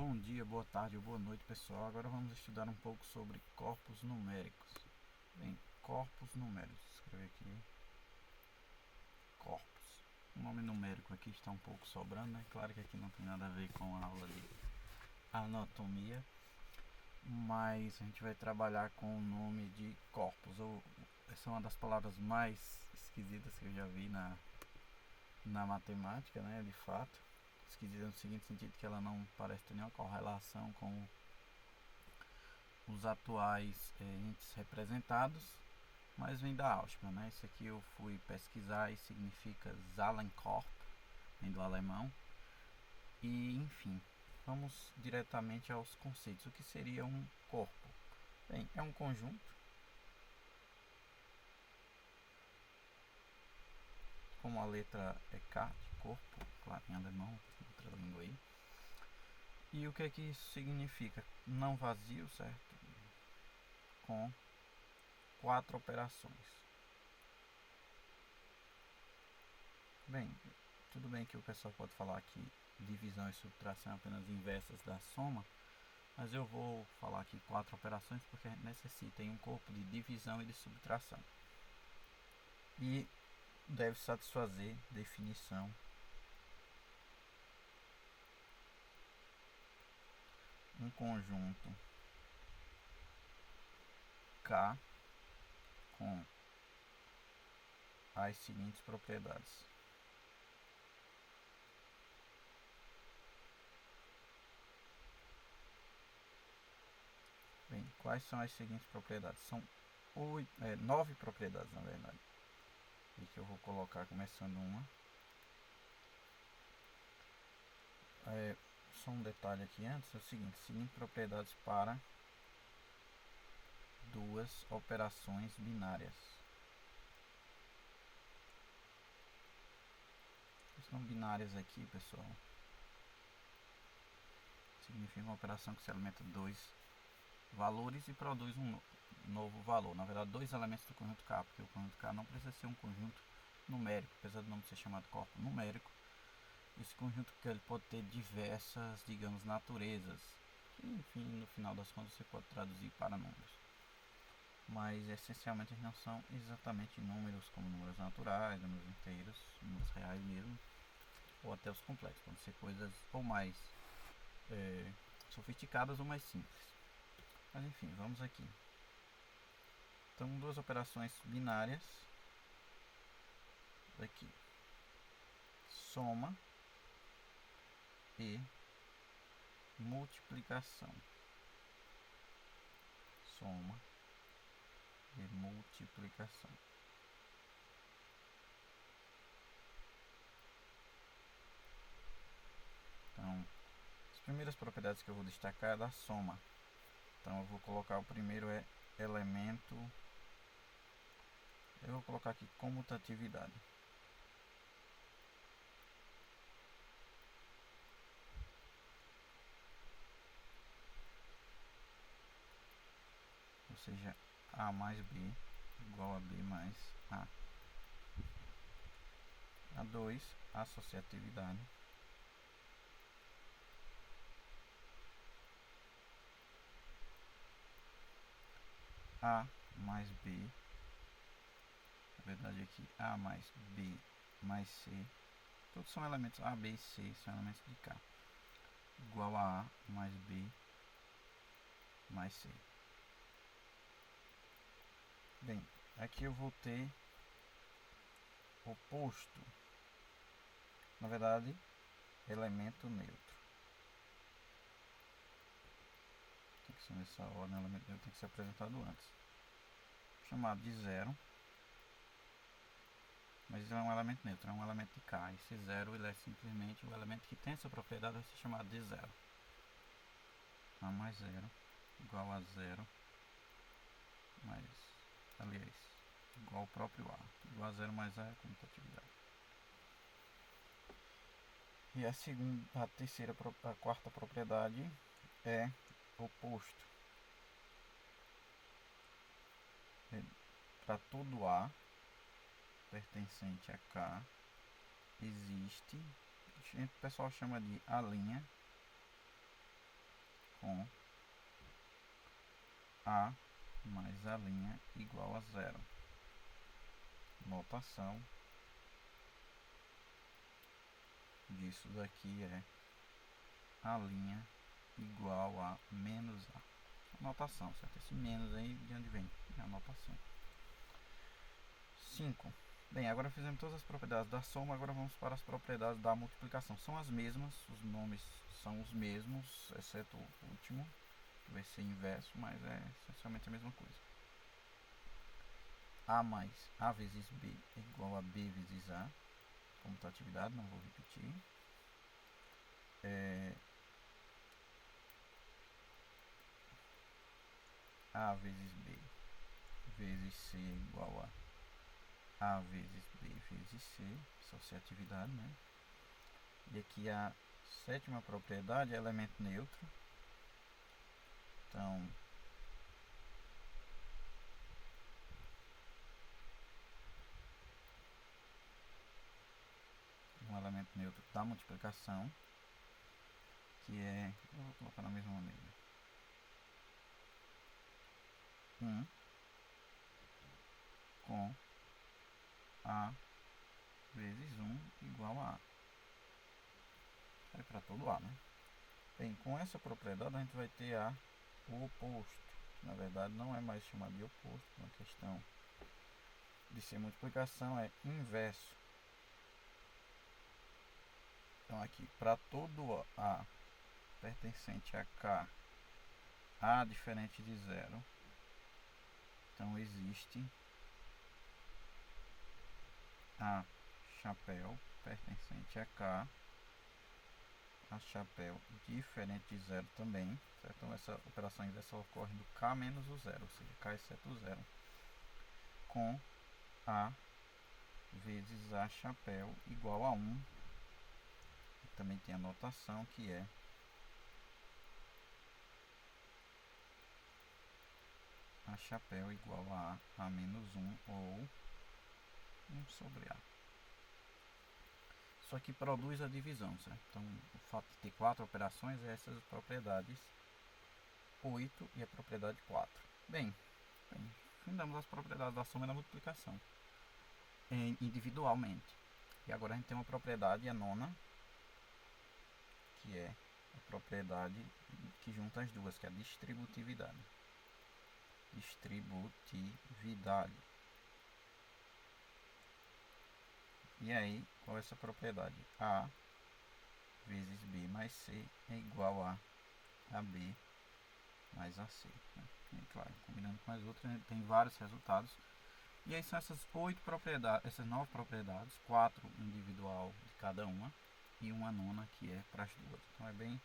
Bom dia, boa tarde ou boa noite, pessoal. Agora vamos estudar um pouco sobre corpos numéricos. Bem, corpos numéricos. Vou escrever aqui. Corpos. O nome numérico aqui está um pouco sobrando, né? Claro que aqui não tem nada a ver com a aula de anatomia, mas a gente vai trabalhar com o nome de corpos. Essa é uma das palavras mais esquisitas que eu já vi na matemática, né? De fato. Esquisita no seguinte sentido, que ela não parece ter nenhuma correlação com os atuais entes representados, mas vem da álgebra, né? Isso aqui eu fui pesquisar e significa Zahlenkorb, vem do alemão. E enfim, vamos diretamente aos conceitos. O que seria um corpo? Bem, é um conjunto, como a letra é K de corpo, claro, em alemão, outra língua aí. E o que é que isso significa? Não vazio, certo? Com 4 operações. Bem, tudo bem que o pessoal pode falar que divisão e subtração é apenas inversas da soma, mas eu vou falar aqui 4 operações porque a gente necessita em um corpo de divisão e de subtração. E deve satisfazer definição um conjunto K com as seguintes propriedades. Bem, quais são as seguintes propriedades? São 9 propriedades, na verdade. E que eu vou colocar começando uma. Só um detalhe aqui antes, é o seguinte propriedades para duas operações binárias. São binárias aqui, pessoal. Significa uma operação que se alimenta de dois valores e produz um novo valor. Na verdade, dois elementos do conjunto K, porque o conjunto K não precisa ser um conjunto numérico, apesar do nome ser chamado corpo numérico. Esse conjunto que ele pode ter diversas, digamos, naturezas, que, enfim, no final das contas você pode traduzir para números. Mas essencialmente eles não são exatamente números como números naturais, números inteiros, números reais mesmo, ou até os complexos. Podem ser coisas ou mais sofisticadas ou mais simples. Mas enfim, vamos aqui. Então, duas operações binárias. Aqui, soma e multiplicação. Soma e multiplicação. Então, as primeiras propriedades que eu vou destacar é da soma. Então, eu vou colocar o primeiro é elemento. Eu vou colocar aqui comutatividade. Ou seja, A mais B igual a B mais A. A2, associatividade. A mais B, na verdade aqui A mais B mais C, todos são elementos A, B e C, são elementos de K, igual a A mais B mais C. Bem, aqui eu vou ter oposto, na verdade, elemento neutro. Tem que ser nessa ordem, elemento neutro tem que ser apresentado antes. Chamado de zero, mas ele é um elemento neutro, é um elemento de K. Esse zero ele é simplesmente o elemento que tem essa propriedade, vai ser chamado de zero. A mais zero igual a zero mais, aliás, igual ao próprio A. Igual a zero mais A é a comutatividade. E a quarta propriedade é oposto. Para todo A pertencente a K existe, o pessoal chama de A', com A mais A' igual a 0. Notação disso daqui é A' igual a menos A. Notação, certo? Esse menos aí, de onde vem? É a notação. 5. Bem, agora fizemos todas as propriedades da soma, agora vamos para as propriedades da multiplicação. São as mesmas, os nomes são os mesmos, exceto o último, que vai ser inverso, mas é essencialmente a mesma coisa. A mais A vezes B é igual a B vezes A, comutatividade, não vou repetir. A vezes B vezes C é igual a vezes B vezes C, associatividade, né? E aqui a sétima propriedade é elemento neutro. Então, um elemento neutro da multiplicação, que é, eu vou colocar da mesma maneira, 1 com A vezes 1 igual a A. É para todo A, né? Bem, com essa propriedade a gente vai ter o oposto. Na verdade não é mais chamado de oposto, uma questão de ser multiplicação é inverso. Então aqui, para todo A pertencente a K, A diferente de 0, então existe A chapéu pertencente a K, a chapéu diferente de 0 também, certo? Então essa operação inversa ocorre do K menos o 0, ou seja, K exceto o 0, com A vezes A chapéu igual a 1. Também tem a notação que é A chapéu igual a A menos 1 ou 1 sobre A. Isso aqui produz a divisão, certo? Então, o fato de ter 4 operações é essas propriedades 8 e a propriedade 4. Bem, findamos as propriedades da soma e da multiplicação individualmente. E agora a gente tem uma propriedade, a nona, que é a propriedade que junta as duas, que é a distributividade. Distributividade. E aí, qual é essa propriedade? A vezes B mais C é igual a B mais AC. Né? E, claro, combinando com as outras, a gente tem vários resultados. E aí são essas 8 propriedades, essas 9 propriedades, 4 individual de cada uma e uma nona que é para as duas. Então é bem,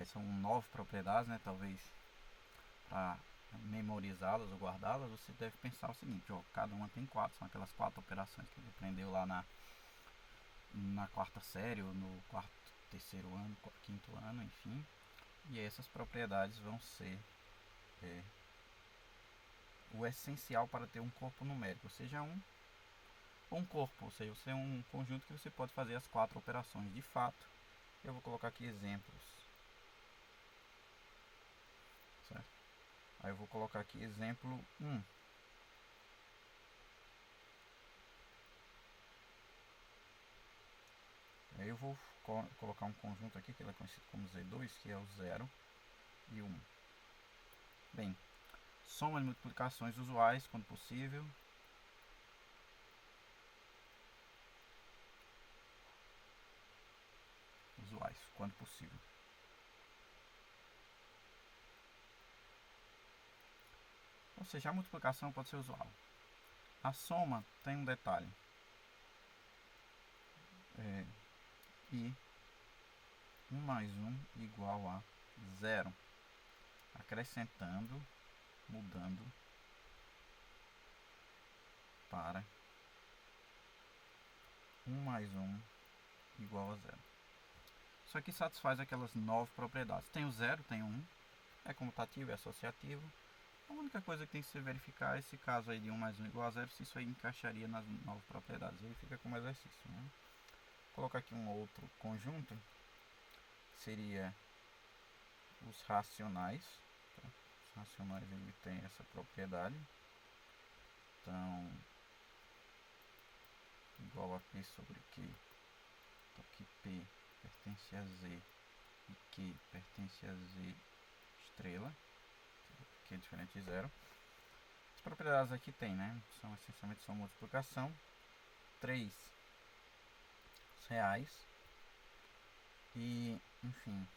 são 9 propriedades, né? Talvez para memorizá-las ou guardá-las, você deve pensar o seguinte, ó, cada uma tem 4, são aquelas 4 operações que ele aprendeu lá na quarta série, ou no quarto, terceiro ano, quinto ano, enfim. E essas propriedades vão ser o essencial para ter um corpo numérico, ou seja, um corpo, ou seja, você é um conjunto que você pode fazer as 4 operações. De fato, eu vou colocar aqui exemplos. Certo? Aí eu vou colocar aqui exemplo 1. Aí eu vou colocar um conjunto aqui que ele é conhecido como Z2, que é o 0 e 1. Bem, soma de multiplicações usuais, quando possível. Usuais, quando possível. Ou seja, a multiplicação pode ser usual. A soma tem um detalhe. E 1 mais 1 igual a 0. Acrescentando, mudando para 1 mais 1 igual a 0. Isso aqui satisfaz aquelas 9 propriedades. Tem o 0, tem o 1, é comutativo, é associativo. A única coisa que tem que se verificar é esse caso aí de 1 mais 1 igual a 0, se isso aí encaixaria nas 9 propriedades. Aí fica como exercício. Né? Vou colocar aqui um outro conjunto, seria os racionais. Tá? Os racionais ele tem essa propriedade. Então, igual a P sobre Q. Então, que P pertence a Z e Q pertence a Z estrela, que é diferente de zero. As propriedades aqui tem, né? São essencialmente só multiplicação. 3 reais e, enfim,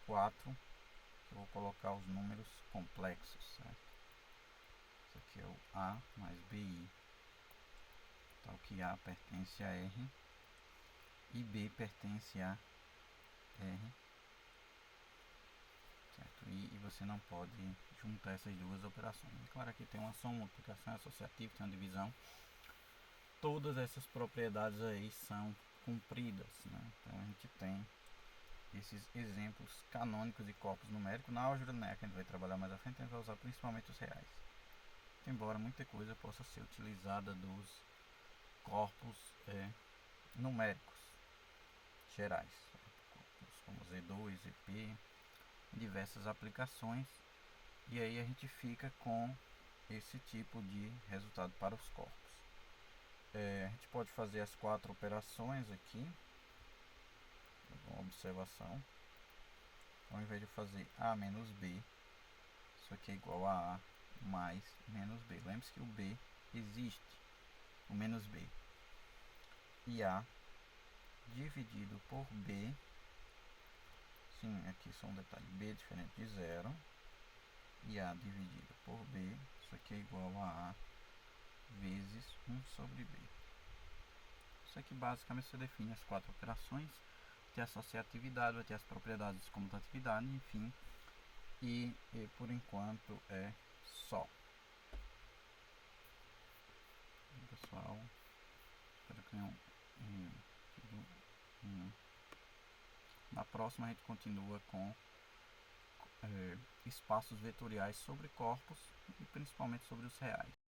4, eu vou colocar os números complexos, certo? Isso aqui é o A mais BI, tal que A pertence a R e B pertence a R, certo? E você não pode juntar essas duas operações. É claro que tem uma soma, multiplicação associativa, tem uma divisão. Todas essas propriedades aí são cumpridas, né? Então a gente tem esses exemplos canônicos de corpos numéricos. Na álgebra linear, que a gente vai trabalhar mais à frente, a gente vai usar principalmente os reais. Embora muita coisa possa ser utilizada dos corpos numéricos gerais, corpos como Z2, ZP, em diversas aplicações. E aí a gente fica com esse tipo de resultado para os corpos. A gente pode fazer as 4 operações aqui. Uma observação. Ao invés de fazer A menos B, isso aqui é igual a A mais menos B. Lembre-se que o B existe, o menos B. E A dividido por B, sim, aqui só um detalhe, B é diferente de zero. E A dividido por B, isso aqui é igual a A vezes 1 sobre B. Isso aqui basicamente você define as 4 operações. Tem associatividade, vai ter as propriedades de comutatividade, enfim. E por enquanto é só. Pessoal, espero que tenham na próxima a gente continua com espaços vetoriais sobre corpos e principalmente sobre os reais.